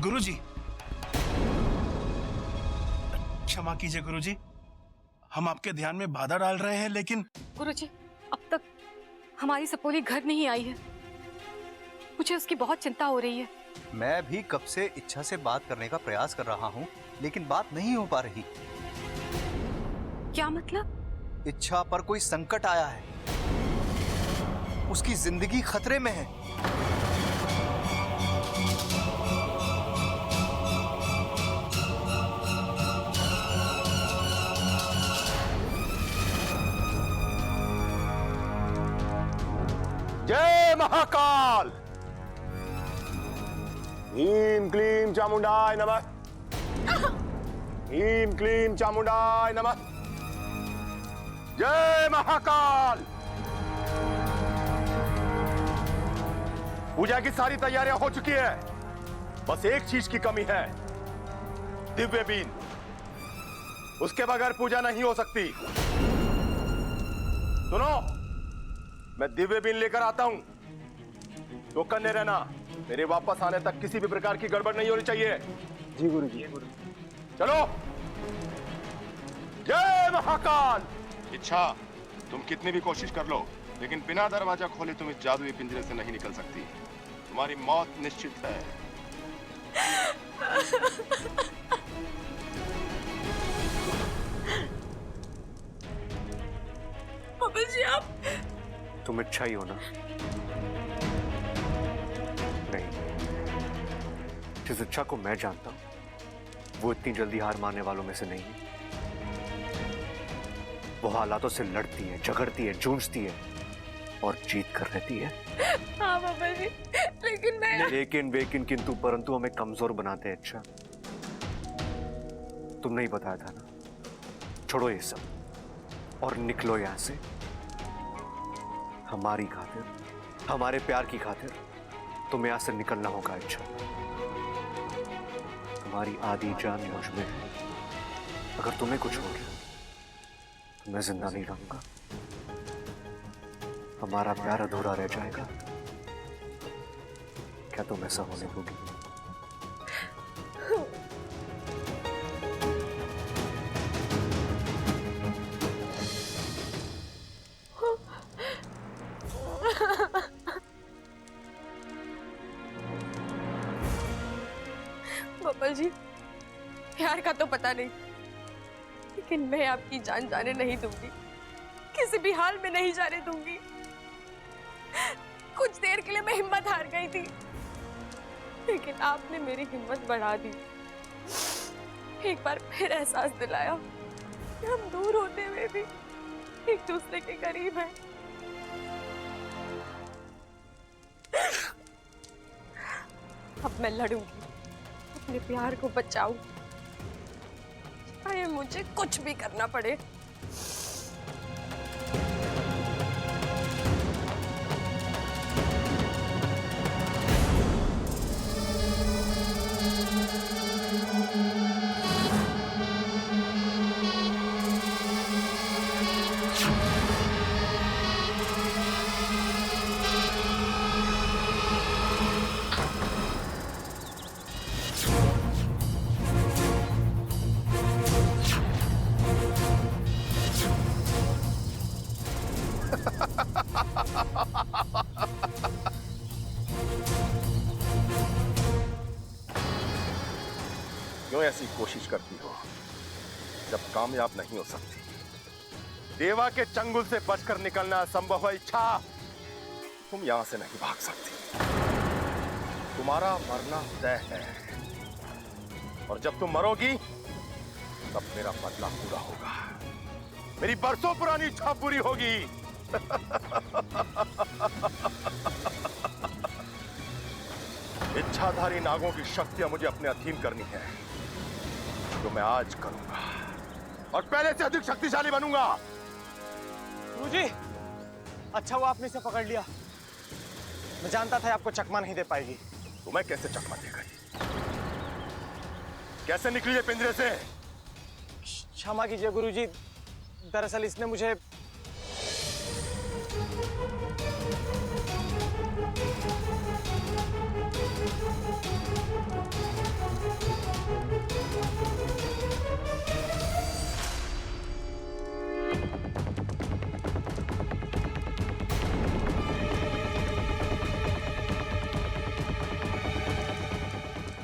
गुरुजी, क्षमा कीजिए गुरुजी, हम आपके ध्यान में बाधा डाल रहे हैं, लेकिन गुरुजी, अब तक हमारी सपोली घर नहीं आई है। मुझे उसकी बहुत चिंता हो रही है। मैं भी कब से इच्छा से बात करने का प्रयास कर रहा हूँ, लेकिन बात नहीं हो पा रही। क्या मतलब? इच्छा पर कोई संकट आया है, उसकी जिंदगी खतरे में है। जय महाकाल। ह्रीं क्लीं चामुंडाय नमः। ह्रीं क्लीं चामुंडाय नमः। जय महाकाल। पूजा की सारी तैयारियां हो चुकी है, बस एक चीज की कमी है, दिव्य बीन। उसके बगैर पूजा नहीं हो सकती। सुनो, मैं दिव्य बीन लेकर आता हूं, तो कन्ने रहना। मेरे वापस आने तक किसी भी प्रकार की गड़बड़ नहीं होनी चाहिए। जी गुरुजी। चलो। जय महाकाल। इच्छा, तुम कितनी भी कोशिश कर लो, लेकिन बिना दरवाजा खोले तुम इस जादुई पिंजरे से नहीं निकल सकती। तुम्हारी मौत निश्चित है। पापा जी, आप तुम इच्छा ही हो ना? नहीं, जिस इच्छा को मैं जानता हूं वो इतनी जल्दी हार मानने वालों में से नहीं है। वो हालातों से लड़ती है, झगड़ती है, जूझती है और जीत कर रहती है। हाँ पापा जी, लेकिन मैं लेकिन वेकिन किंतु परंतु हमें कमजोर बनाते हैं। अच्छा, तुमने ही बताया था ना। छोड़ो ये सब और निकलो यहां से। हमारी खातिर, हमारे प्यार की खातिर तुम्हें यहां से निकलना होगा। अच्छा, तुम्हारी आधी जान मुझ में है। अगर तुम्हें कुछ हो गया तो मैं जिंदा नहीं रहूंगा। हमारा प्यार अधूरा रह जाएगा। क्या तुम ऐसा होने दोगी? पापा जी, प्यार का तो पता नहीं, लेकिन मैं आपकी जान जाने नहीं दूंगी। किसी भी हाल में नहीं जाने दूंगी। कुछ देर के लिए मैं हिम्मत हार गई थी, लेकिन आपने मेरी हिम्मत बढ़ा दी। एक बार फिर एहसास दिलाया कि हम दूर होते हुए भी एक दूसरे के करीब हैं। अब मैं लड़ूंगी, अपने प्यार को बचाऊं, चाहे मुझे कुछ भी करना पड़े। क्यों ऐसी कोशिश करती हो जब कामयाब नहीं हो सकती? देवा के चंगुल से बचकर निकलना संभव है। इच्छा, तुम यहां से नहीं भाग सकती। तुम्हारा मरना तय है, और जब तुम मरोगी तब मेरा बदला पूरा होगा। मेरी बरसों पुरानी इच्छा पूरी होगी। इच्छाधारी नागों की शक्तियां मुझे अपने अधीन करनी है, जो मैं आज करूंगा, और पहले से अधिक शक्तिशाली बनूंगा। गुरुजी, अच्छा हुआ आपने इसे पकड़ लिया। मैं जानता था आपको चकमा नहीं दे पाएगी। तुम्हें कैसे चकमा दे गई? कैसे निकली ये पिंजरे से? क्षमा कीजिए गुरुजी, दरअसल इसने मुझे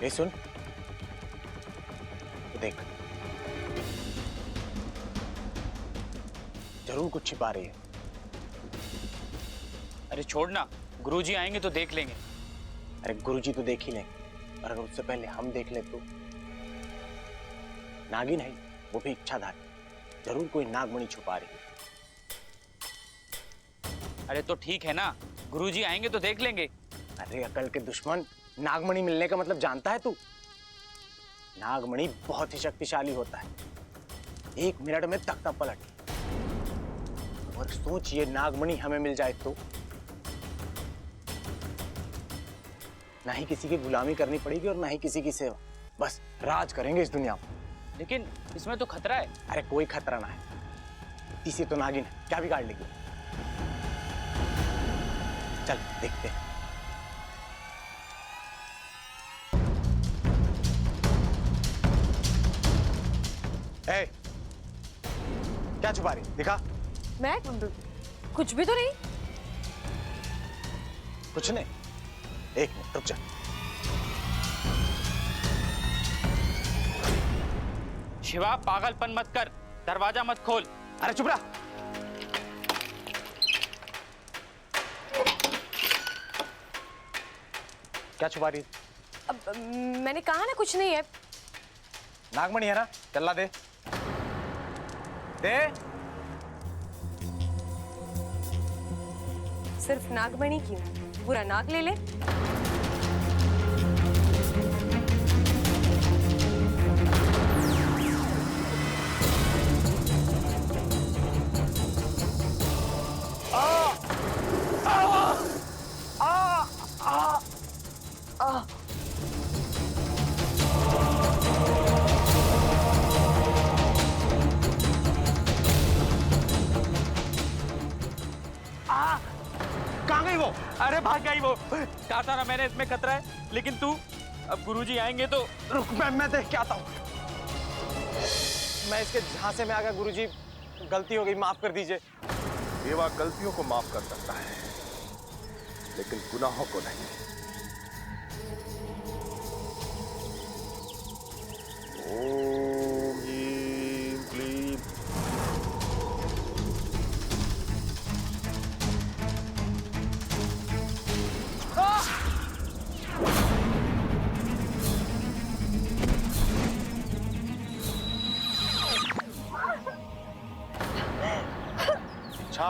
ये सुन, तो देख, जरूर कुछ छिपा रही है। अरे छोड़ना, गुरुजी आएंगे तो देख लेंगे। अरे गुरुजी तो देख ही लेंगे, पर अगर उससे पहले हम देख ले तो। नागिन है, वो भी इच्छाधारी, जरूर कोई नागमणि छुपा रही है। अरे तो ठीक है ना, गुरुजी आएंगे तो देख लेंगे। अरे अकल के दुश्मन, नागमणि मिलने का मतलब जानता है तू? नागमणि बहुत ही शक्तिशाली होता है, 1 मिनट में तख्ता पलट। और सोच, ये नागमणि हमें मिल जाए तो ना ही किसी की गुलामी करनी पड़ेगी और ना ही किसी की सेवा, बस राज करेंगे इस दुनिया में। लेकिन इसमें तो खतरा है। अरे कोई खतरा ना है, इसी तो नागिन है, क्या बिगाड़ लेगी? चल देखते हैं। ए, क्या छुपा रही? दिखा। मैं कुछ भी तो नहीं। कुछ नहीं, 1 मिनट रुक जा। शिवा, पागलपन मत कर, दरवाजा मत खोल। अरे चुप रहा। क्या छुपा रही? अब मैंने कहा ना कुछ नहीं है। नागमणि है ना, चल्ला दे दे। सिर्फ नागमणि क्यों, पूरा नाग ले ले। कहाँ गई वो? अरे भाग गई वो। कहा था ना मैंने, इसमें खतरा है। लेकिन तू, अब गुरुजी आएंगे तो। रुक, मैं देख के आता हूँ। मैं इसके झांसे में आ गया। गुरुजी, गलती हो गई, माफ कर दीजिए। देवा गलतियों को माफ कर सकता है, लेकिन गुनाहों को नहीं। ओम ह्रीं क्लीं। अच्छा,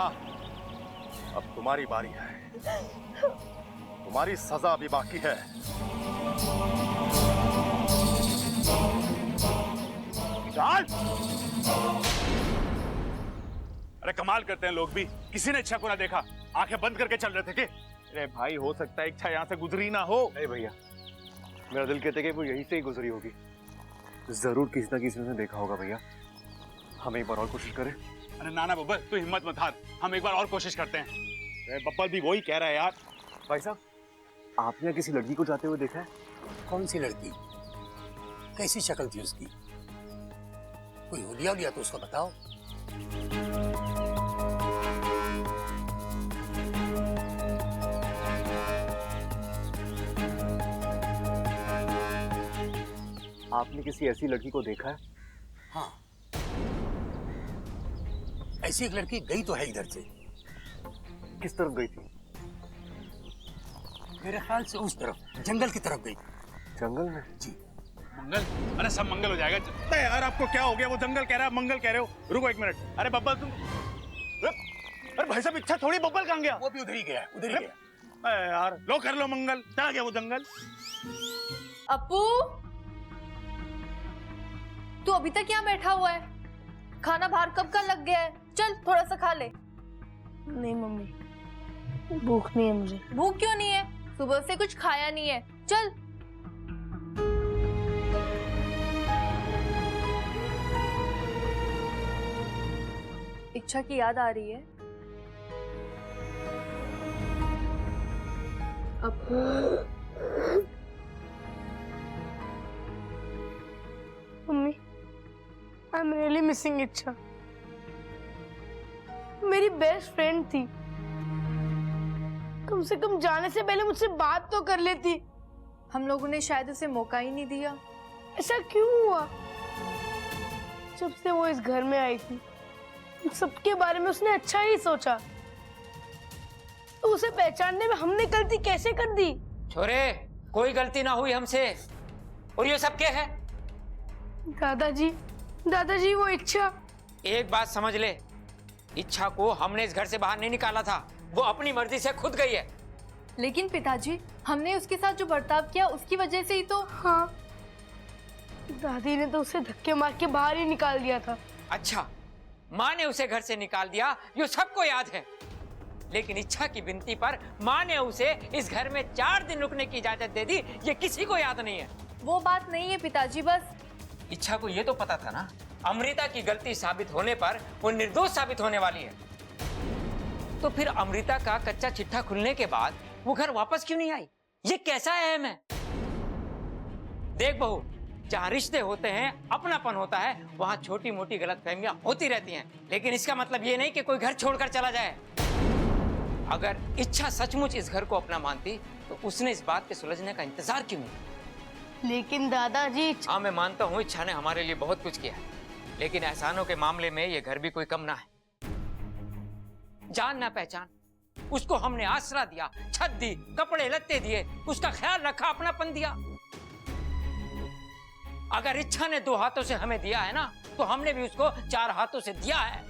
अब तुम्हारी बारी है। तुम्हारी सजा अभी बाकी है। चल। अरे कमाल करते हैं लोग भी, किसी ने इच्छा को ना देखा, आंखें बंद करके चल रहे थे कि? अरे भाई, हो सकता है इच्छा यहाँ से गुजरी ना हो। नहीं भैया, मेरा दिल कहता है कि वो यहीं से ही गुजरी होगी। जरूर किसी न किसी ने देखा होगा भैया। हम एक बार और कोशिश करें। अरे नाना बब्बल, तू हिम्मत मत हार, हम एक बार और कोशिश करते हैं। अरे बब्बल भी वही कह रहा है यार। भाई साहब, आपने किसी लड़की को जाते हुए देखा है? कौन सी लड़की? कैसी शक्ल थी उसकी? कोई हुलिया उलिया तो उसको बताओ। आपने किसी ऐसी लड़की को देखा है? हाँ, ऐसी एक लड़की गई तो है इधर से। किस तरफ गई थी? मेरे ख्याल से उस तरफ, जंगल की तरफ गई। जंगल में? जी। मंगल? अरे सब मंगल हो जाएगा। अरे यार, आपको क्या हो गया? वो जंगल कह रहा है, मंगल कह रहे हो। रुको 1 मिनट। अरे बब्बल तुम, अरे भाई साहब, इच्छा थोड़ी, बब्बल कहाँ गया? वो भी उधर ही गया, उधर ही गया। अरे यार, लो कर लो मंगल। कहाँ गया वो जंगल? अपू, तू अभी तक यहाँ बैठा हुआ है? खाना बाहर कब का लग गया है? चल थोड़ा सा खा ले। नहीं मम्मी, भूख नहीं है मुझे। भूख क्यों नहीं है? सुबह से कुछ खाया नहीं है। चल। इच्छा की याद आ रही है? Apu, mummy, I am really missing Ichha. मेरी बेस्ट फ्रेंड थी, कम से कम जाने से पहले मुझसे बात तो कर लेती। हम लोगों ने शायद उसे मौका ही नहीं दिया। ऐसा क्यों हुआ? जब से वो इस घर में आई थी सबके बारे में उसने अच्छा ही सोचा, तो उसे पहचानने में हमने गलती कैसे कर दी? छोरे, कोई गलती ना हुई हमसे। और ये सब क्या है? दादाजी वो इच्छा। एक बात समझ ले, इच्छा को हमने इस घर से बाहर नहीं निकाला था, वो अपनी मर्जी से खुद गई है। लेकिन पिताजी, हमने उसके साथ जो बर्ताव किया उसकी वजह से ही तो। हाँ, दादी ने तो उसे धक्के मार के बाहर ही निकाल दिया था। अच्छा, माँ ने उसे घर से निकाल दिया, ये सबको याद है। लेकिन इच्छा की विनती पर माँ ने उसे इस घर में 4 दिन रुकने की इजाजत दे दी, ये किसी को याद नहीं है। वो बात नहीं है पिताजी, बस इच्छा को ये तो पता था ना, अमृता की गलती साबित होने पर वो निर्दोष साबित होने वाली है। तो फिर अमृता का कच्चा चिट्ठा खुलने के बाद वो घर वापस क्यों नहीं आई? ये कैसा अहम है? देख बहू, जहाँ रिश्ते होते हैं, अपनापन होता है, वहाँ छोटी मोटी गलतफहमियां होती रहती हैं। लेकिन इसका मतलब ये नहीं कि कोई घर छोड़कर चला जाए। अगर इच्छा सचमुच इस घर को अपना मानती तो उसने इस बात के सुलझने का इंतजार क्यों नहीं? लेकिन दादाजी। हाँ, मैं मानता हूँ इच्छा ने हमारे लिए बहुत कुछ किया है, लेकिन एहसानों के मामले में ये घर भी कोई कम ना है। जान ना पहचान, उसको हमने आसरा दिया, छत दी, कपड़े लत्ते दिए, उसका ख्याल रखा, अपनापन दिया। अगर इच्छा ने 2 हाथों से हमें दिया है ना, तो हमने भी उसको 4 हाथों से दिया है।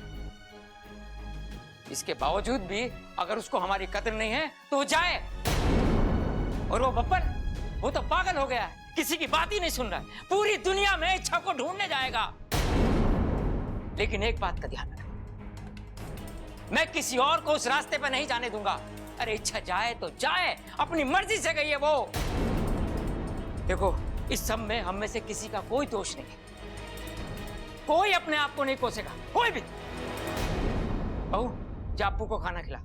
इसके बावजूद भी अगर उसको हमारी कदर नहीं है तो वो जाए। और वो बब्बर, वो तो पागल हो गया है, किसी की बात ही नहीं सुन रहा है, पूरी दुनिया में इच्छा को ढूंढने जाएगा। लेकिन एक बात का ध्यान रखना, मैं किसी और को उस रास्ते पर नहीं जाने दूंगा। अरे इच्छा जाए तो जाए, अपनी मर्जी से गई है वो। देखो, इस सब में हम में से किसी का कोई दोष नहीं है, कोई अपने आप को नहीं कोसेगा, कोई भी। बहू, जा अप्पू को खाना खिला,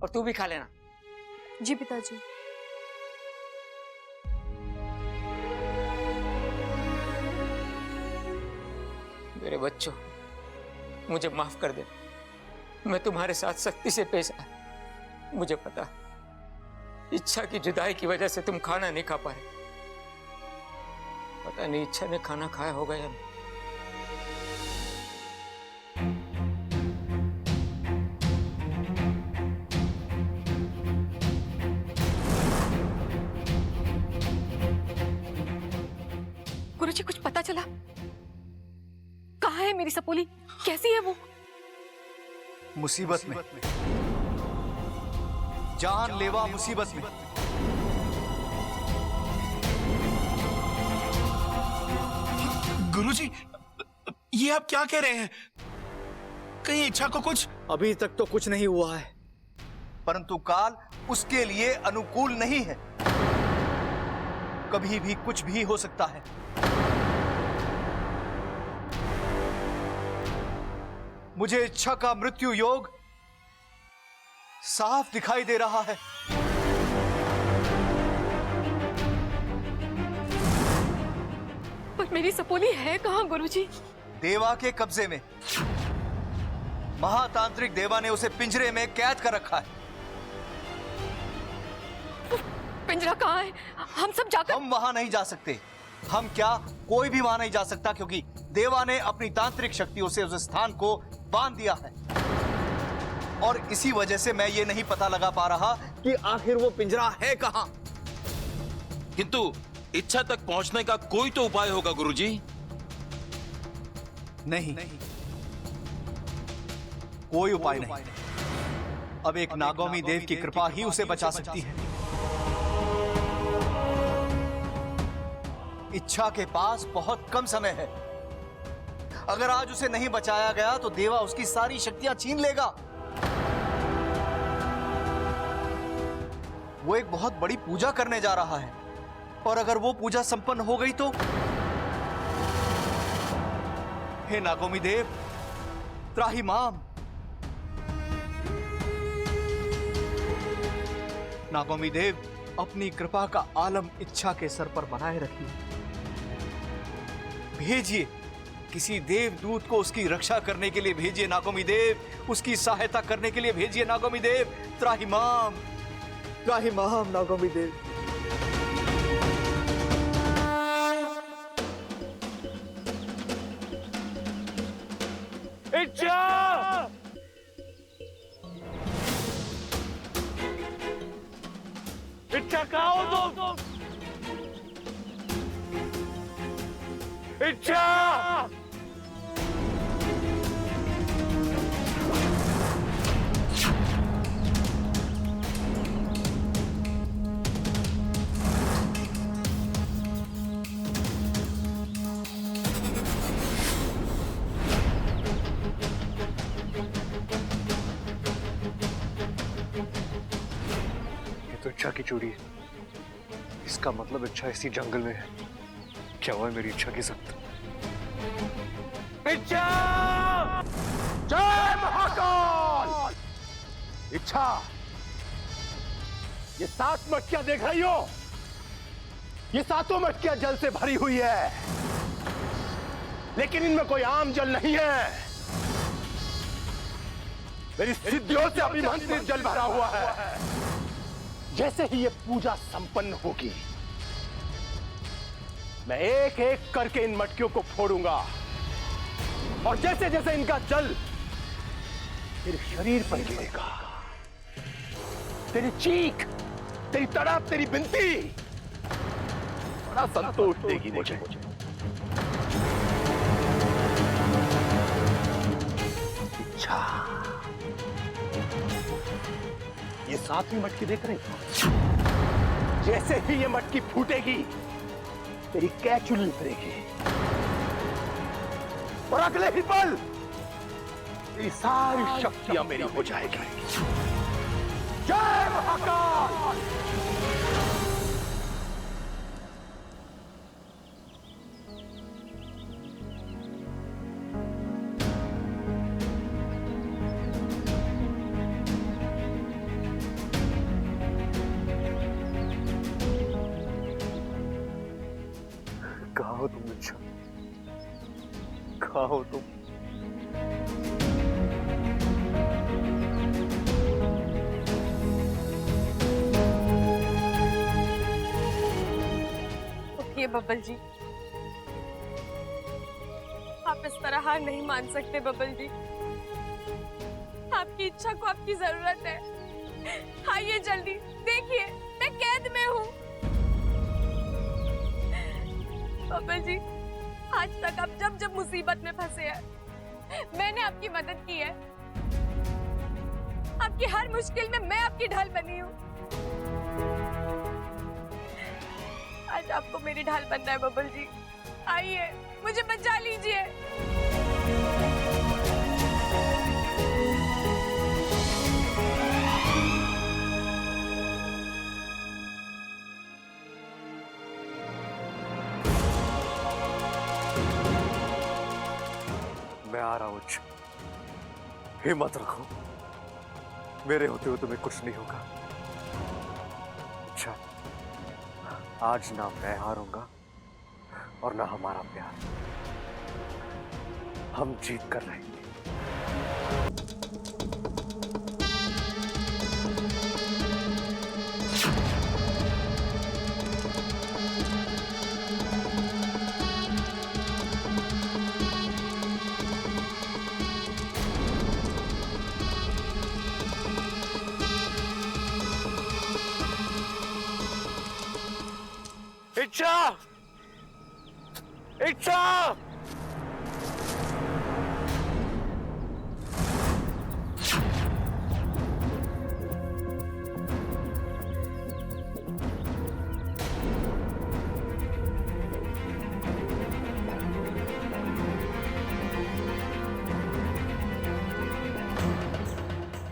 और तू भी खा लेना। जी पिताजी। मेरे बच्चों, मुझे माफ कर दे, मैं तुम्हारे साथ सख्ती से पेश आया। मुझे पता, इच्छा की जुदाई की वजह से तुम खाना नहीं खा पाए। पता नहीं इच्छा ने खाना खाया होगा या नहीं। गुरुजी, कुछ पता चला? कहाँ है मेरी सपोली? कैसी है वो? मुसीबत में, जानलेवा मुसीबत में। गुरुजी, ये आप क्या कह रहे हैं? कहीं इच्छा को कुछ? अभी तक तो कुछ नहीं हुआ है, परंतु काल उसके लिए अनुकूल नहीं है। कभी भी कुछ भी हो सकता है। मुझे इच्छा का मृत्यु योग साफ दिखाई दे रहा है। पर मेरी सपोली है कहाँ गुरुजी? देवा के कब्जे में। महातांत्रिक देवा ने उसे पिंजरे में कैद कर रखा है। पिंजरा कहाँ है? हम सब जाकर। हम वहां नहीं जा सकते। हम क्या, कोई भी वहां नहीं जा सकता, क्योंकि देवा ने अपनी तांत्रिक शक्तियों से उस स्थान को बांध दिया है। और इसी वजह से मैं ये नहीं पता लगा पा रहा कि आखिर वो पिंजरा है कहां। किंतु इच्छा तक पहुंचने का कोई तो उपाय होगा गुरुजी। नहीं, कोई उपाय नहीं। अब एक नागौमी देव की कृपा ही उसे बचा सकती है। इच्छा के पास बहुत कम समय है। अगर आज उसे नहीं बचाया गया तो देवा उसकी सारी शक्तियां छीन लेगा। वो एक बहुत बड़ी पूजा करने जा रहा है, और अगर वो पूजा संपन्न हो गई तो? हे नागौमी देव, त्राहिमाम। नागौमी देव, अपनी कृपा का आलम इच्छा के सर पर बनाए रखिए। भेजिए किसी देवदूत को उसकी रक्षा करने के लिए भेजिए नागौमी देव, उसकी सहायता करने के लिए भेजिए नागौमी देव। त्राहिमाम, त्राहिमाम नागौमी देव। इच्छा इच्छा कहाँ हो तुम? इच्छा तो इच्छा की चोरी है। इसका मतलब इच्छा इसी जंगल में है। क्या हुआ है मेरी इच्छा के साथ? इच्छा जय महाकाल! इच्छा, ये 7 मटकियां देख रही हो? ये 7 मटकियां जल से भरी हुई है, लेकिन इनमें कोई आम जल नहीं है। मेरी सिद्धियों से अभिमंत्रित जल भरा हुआ है। जैसे ही ये पूजा संपन्न होगी, मैं एक एक करके इन मटकियों को फोड़ूंगा, और जैसे जैसे इनका जल तेरे शरीर पर गिरेगा, तेरी चीख, तेरी तड़प, तेरी बिनती बड़ा संतोष देगी मुझे। इच्छा, ये 7वीं मटकी देख रहे हो? जैसे ही ये मटकी फूटेगी, तेरी कैचुली उतरेगी, और अगले ही पल तेरी सारी शक्तियां मेरी हो जाएगी। जय महाकाल! कहाँ हो तुम इच्छा? कहाँ हो तुम? ये बबल जी, आप इस तरह हार नहीं मान सकते बबल जी। आपकी इच्छा को आपकी जरूरत है। आइए जल्दी, देखिए मैं कैद में हूँ। बबल जी, आज तक आप जब जब मुसीबत में फंसे हैं, मैंने आपकी मदद की है। आपकी हर मुश्किल में मैं आपकी ढाल बनी हूँ। आज आपको मेरी ढाल बनना है बबल जी। आइए, मुझे बचा लीजिए। मैं आ रहा हूं। हिम्मत रखो, मेरे होते हुए तुम्हें कुछ नहीं होगा। अच्छा, आज ना मैं हारूंगा और ना हमारा प्यार। हम जीत कर रहेंगे। इच्छा, इच्छा,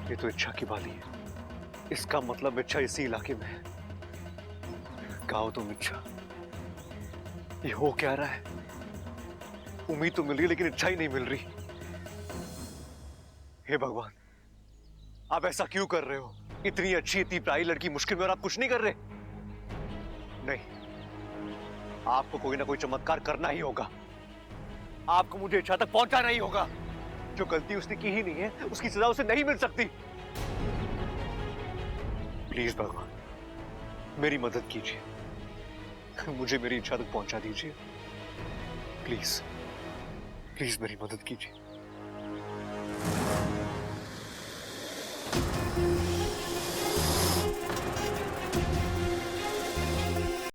ये तो इच्छा की बाली है। इसका मतलब इच्छा इसी इलाके में है। कहो तुम इच्छा, ये हो क्या रहा है? उम्मीद तो मिल रही है लेकिन इच्छा ही नहीं मिल रही। हे भगवान, आप ऐसा क्यों कर रहे हो? इतनी अच्छी, इतनी प्यारी लड़की मुश्किल में और आप कुछ नहीं कर रहे? नहीं, आपको कोई ना कोई चमत्कार करना ही होगा। आपको मुझे इच्छा तक पहुंचाना ही होगा। जो गलती उसने की ही नहीं है, उसकी सजा उसे नहीं मिल सकती। प्लीज भगवान, मेरी मदद कीजिए। मुझे मेरी इच्छा तक पहुंचा दीजिए। प्लीज, प्लीज मेरी मदद कीजिए।